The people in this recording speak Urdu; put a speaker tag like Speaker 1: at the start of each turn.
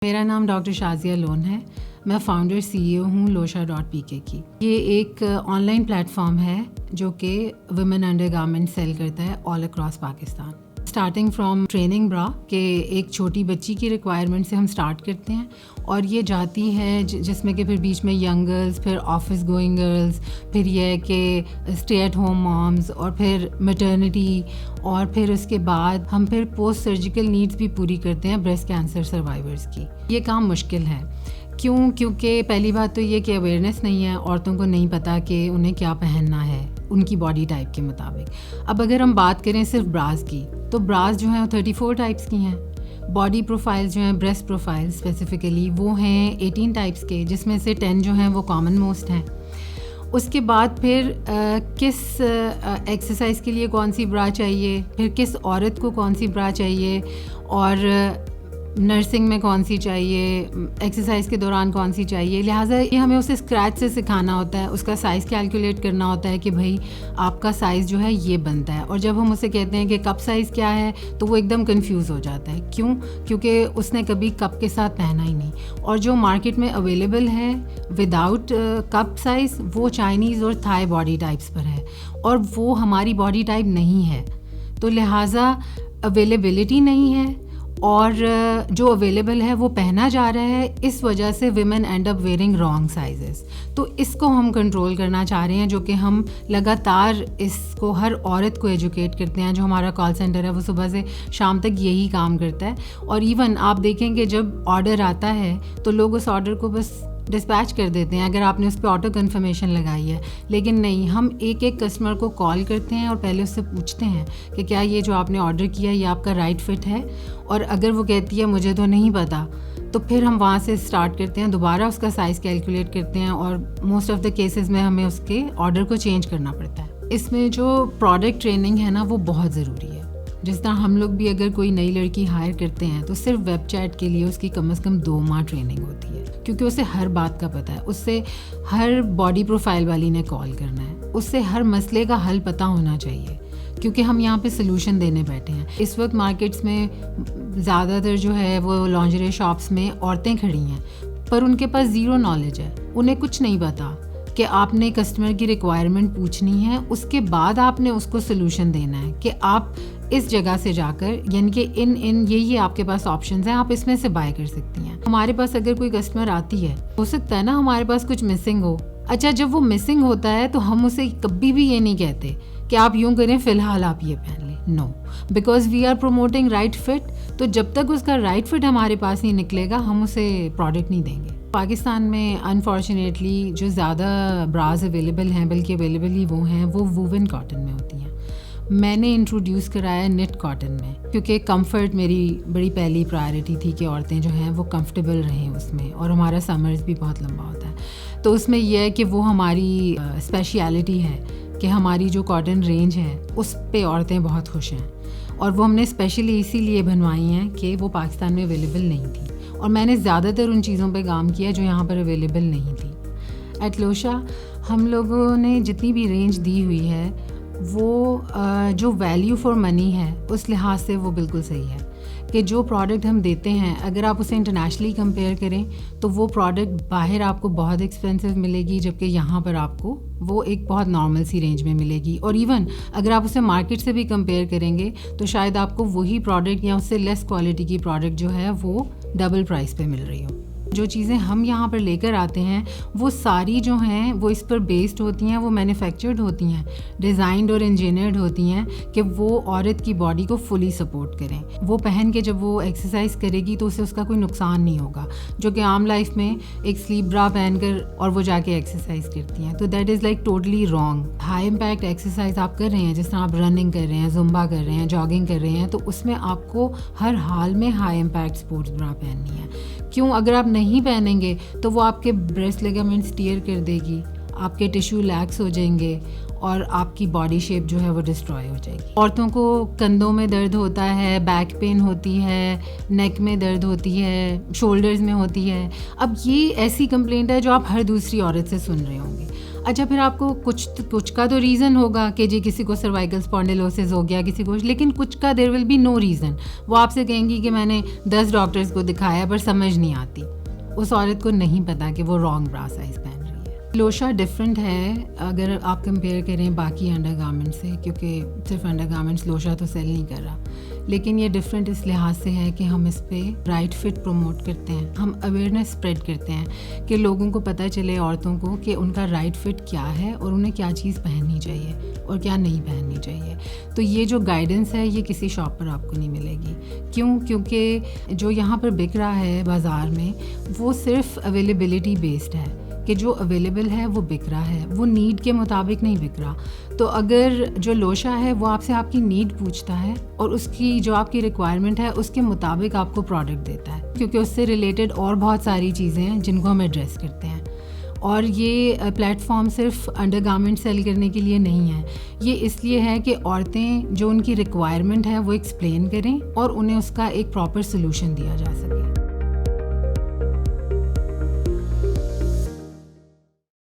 Speaker 1: میرا نام ڈاکٹر شازیہ لون ہے. میں فاؤنڈر CEO ہوں losha.pk کی. یہ ایک آن لائن پلیٹ فارم ہے جو کہ ویمن انڈر گارمنٹ سیل کرتا ہے all across Pakistan. Starting from training برا کہ ایک چھوٹی بچی کی ریکوائرمنٹ سے ہم اسٹارٹ کرتے ہیں اور یہ جاتی ہے جس میں کہ پھر بیچ میں ینگ گرلز, پھر آفس گوئنگ گرلز, پھر یہ کہ اسٹے ایٹ ہوم مامز, اور پھر میٹرنٹی, اور پھر اس کے بعد ہم پھر پوسٹ سرجیکل نیڈس بھی پوری کرتے ہیں بریسٹ کینسر سروائیورز کی. یہ کام مشکل ہے. کیونکہ پہلی بات تو یہ کہ اویئرنیس نہیں ہے, عورتوں کو نہیں پتہ کہ انہیں کیا پہننا ہے ان کی باڈی ٹائپ کے مطابق. اب اگر ہم بات کریں صرف براز کی, تو براز جو ہیں وہ 34 ٹائپس کی ہیں. باڈی پروفائلز جو ہیں, بریسٹ پروفائل اسپیسیفکلی, وہ ہیں 18 ٹائپس کے, جس میں سے 10 جو ہیں وہ کامن موسٹ ہیں. اس کے بعد پھر کس ایکسرسائز کے لیے کون سی برا چاہیے, پھر کس عورت کو کون سی برا چاہیے, اور نرسنگ میں کون سی چاہیے, ایکسرسائز کے دوران کون سی چاہیے. لہٰذا یہ ہمیں اسے اسکریچ سے سکھانا ہوتا ہے, اس کا سائز کیلکولیٹ کرنا ہوتا ہے کہ بھائی آپ کا سائز جو ہے یہ بنتا ہے. اور جب ہم اسے کہتے ہیں کہ کپ سائز کیا ہے تو وہ ایک دم کنفیوز ہو جاتا ہے. کیونکہ اس نے کبھی کپ کے ساتھ پہنا ہی نہیں. اور جو مارکیٹ میں اویلیبل ہے وداؤٹ کپ سائز, وہ چائنیز اور تھائی باڈی ٹائپس پر ہے, اور وہ ہماری باڈی ٹائپ نہیں ہے. تو لہٰذا اویلیبلٹی نہیں ہے, اور جو اویلیبل ہے وہ پہنا جا رہا ہے. اس وجہ سے women end up wearing wrong sizes. تو اس کو ہم کنٹرول کرنا چاہ رہے ہیں, جو کہ ہم لگاتار اس کو ہر عورت کو ایجوکیٹ کرتے ہیں. جو ہمارا کال سینٹر ہے وہ صبح سے شام تک یہی کام کرتا ہے. اور ایون آپ دیکھیں کہ جب آرڈر آتا ہے تو لوگ اس آرڈر کو بس ڈسپیچ کر دیتے ہیں اگر آپ نے اس پہ آٹو کنفرمیشن لگائی ہے. لیکن نہیں, ہم ایک ایک کسٹمر کو کال کرتے ہیں اور پہلے اس سے پوچھتے ہیں کہ کیا یہ جو آپ نے آرڈر کیا یہ آپ کا رائٹ فٹ ہے, اور اگر وہ کہتی ہے مجھے تو نہیں پتہ, تو پھر ہم وہاں سے اسٹارٹ کرتے ہیں, دوبارہ اس کا سائز کیلکولیٹ کرتے ہیں, اور موسٹ آف دا کیسز میں ہمیں اس کے آرڈر کو چینج کرنا پڑتا ہے. اس میں جو پروڈکٹ ٹریننگ ہے نا وہ بہت ضروری ہے. جس طرح ہم لوگ بھی اگر کوئی نئی لڑکی ہائر کرتے ہیں تو صرف ویب چیٹ کے لیے اس کی کم از کم 2 ماہ ٹریننگ ہوتی ہے, کیونکہ اسے ہر بات کا پتہ ہے. اس سے ہر باڈی پروفائل والی نے کال کرنا ہے, اس سے ہر مسئلے کا حل پتہ ہونا چاہیے, کیونکہ ہم یہاں پہ سلوشن دینے بیٹھے ہیں. اس وقت مارکیٹس میں زیادہ تر جو ہے وہ لانجری شاپس میں عورتیں کھڑی ہیں, پر ان کے پاس زیرو نالج ہے. انہیں کچھ نہیں پتا کہ آپ نے کسٹمر کی ریکوائرمنٹ پوچھنی ہے, اس کے بعد آپ نے اس کو سلوشن دینا ہے کہ آپ اس جگہ سے جا کر, یعنی کہ یہ آپ کے پاس آپشنز ہیں, آپ اس میں سے بائی کر سکتی ہیں. ہمارے پاس اگر کوئی کسٹمر آتی ہے, ہو سکتا ہے نا ہمارے پاس کچھ مسنگ ہو. اچھا, جب وہ مسنگ ہوتا ہے تو ہم اسے کبھی بھی یہ نہیں کہتے کہ آپ یوں کریں, فی الحال آپ یہ پہن لیں. No, because we are promoting right fit. تو جب تک اس کا رائٹ فٹ ہمارے پاس نہیں نکلے گا ہم اسے پروڈکٹ نہیں دیں گے. پاکستان میں انفارچونیٹلی جو زیادہ براز اویلیبل ہیں, بلکہ اویلیبل ہی وہ ہیں, وہ ووون کاٹن میں ہوتی ہیں. میں نے انٹروڈیوس کرایا نٹ کاٹن میں, کیونکہ کمفرٹ میری بڑی پہلی پرائرٹی تھی کہ عورتیں جو ہیں وہ کمفرٹیبل رہیں اس میں, اور ہمارا سمرز بھی بہت لمبا ہوتا ہے. تو اس میں یہ ہے کہ وہ ہماری اسپیشیلٹی ہے کہ ہماری جو کاٹن رینج ہے اس پہ عورتیں بہت خوش ہیں, اور وہ ہم نے اسپیشلی اسی لیے بنوائی ہیں کہ وہ پاکستان میں اویلیبل نہیں تھی, اور میں نے زیادہ تر ان چیزوں پہ کام کیا جو یہاں پر اویلیبل نہیں تھی. ایٹ لوشا ہم لوگوں نے جتنی بھی رینج دی ہوئی ہے وہ جو ویلیو فار منی ہے اس لحاظ سے وہ بالکل صحیح ہے کہ جو پروڈکٹ ہم دیتے ہیں اگر آپ اسے انٹرنیشنلی کمپیئر کریں تو وہ پروڈکٹ باہر آپ کو بہت ایکسپینسو ملے گی, جبکہ یہاں پر آپ کو وہ ایک بہت نارمل سی رینج میں ملے گی. اور ایون اگر آپ اسے مارکیٹ سے بھی کمپیئر کریں گے تو شاید آپ کو وہی پروڈکٹ یا اس سے لیس کوالٹی کی پروڈکٹ جو ہے وہ ڈبل پرائس پہ مل رہی ہو. جو چیزیں ہم یہاں پر لے کر آتے ہیں وہ ساری جو ہیں وہ اس پر بیسڈ ہوتی ہیں, وہ مینوفیکچرڈ ہوتی ہیں, ڈیزائنڈ اور انجینئرڈ ہوتی ہیں کہ وہ عورت کی باڈی کو فلی سپورٹ کریں. وہ پہن کے جب وہ ایکسرسائز کرے گی تو اسے اس کا کوئی نقصان نہیں ہوگا, جو کہ عام لائف میں ایک سلیپ برا پہن کر اور وہ جا کے ایکسرسائز کرتی ہیں. تو that is like totally wrong. High impact exercise آپ کر رہے ہیں, جس طرح آپ رننگ کر رہے ہیں, زمبا کر رہے ہیں, جاگنگ کر رہے ہیں, تو اس میں آپ کو ہر حال میں ہائی امپیکٹ اسپورٹس برا پہننی ہے. اگر آپ نہیں پہنیں گے تو وہ آپ کے بریسٹ لیگامنٹس ٹیئر کر دے گی, آپ کے ٹیشو لیکس ہو جائیں گے, اور آپ کی باڈی شیپ جو ہے وہ ڈسٹروائے ہو جائے گی. عورتوں کو کندھوں میں درد ہوتا ہے, بیک پین ہوتی ہے, نیک میں درد ہوتی ہے, شولڈرز میں ہوتی ہے. اب یہ ایسی کمپلینٹ ہے جو آپ ہر دوسری عورت سے سن رہے ہوں گے. اچھا پھر آپ کو کچھ کا تو ریزن ہوگا کہ جی کسی کو سروائیکل اسپونڈیلوسس ہو گیا, کسی کو, لیکن کچھ کا دیر ول بی نو ریزن. وہ آپ سے کہیں گی کہ میں نے 10 ڈاکٹرز کو دکھایا پر سمجھ نہیں آتی. اس عورت کو نہیں پتا کہ وہ رانگ برا سائز پہن رہی ہے. لوشا ڈفرینٹ ہے اگر آپ کمپیئر کریں باقی انڈر گارمنٹ سے, کیونکہ صرف انڈر گارمنٹس لوشا تو سیل نہیں کر رہا, لیکن یہ ڈفرینٹ اس لحاظ سے ہے کہ ہم اس پہ رائٹ فٹ پروموٹ کرتے ہیں, ہم اویئرنیس اسپریڈ کرتے ہیں کہ لوگوں کو پتہ چلے, عورتوں کو, کہ ان کا رائٹ فٹ کیا ہے اور انہیں کیا چیز پہننی چاہیے اور کیا نہیں پہننی چاہیے. تو یہ جو گائیڈنس ہے یہ کسی شاپ پر آپ کو نہیں ملے گی. کیونکہ جو یہاں پر بک رہا ہے بازار میں وہ صرف اویلیبلٹی بیسڈ ہے, کہ جو اویلیبل ہے وہ بک رہا ہے, وہ نیڈ کے مطابق نہیں بک رہا. تو اگر جو لوشا ہے وہ آپ سے آپ کی نیڈ پوچھتا ہے اور اس کی جو آپ کی ریکوائرمنٹ ہے اس کے مطابق آپ کو پروڈکٹ دیتا ہے, کیونکہ اس سے ریلیٹڈ اور بہت ساری چیزیں ہیں جن کو ہم ایڈریس کرتے ہیں. اور یہ پلیٹ فارم صرف انڈر گارمنٹ سیل کرنے کے لیے نہیں ہے, یہ اس لیے ہے کہ عورتیں جو ان کی ریکوائرمنٹ ہے وہ ایکسپلین کریں اور انہیں اس کا ایک پراپر سلوشن دیا جا سکے.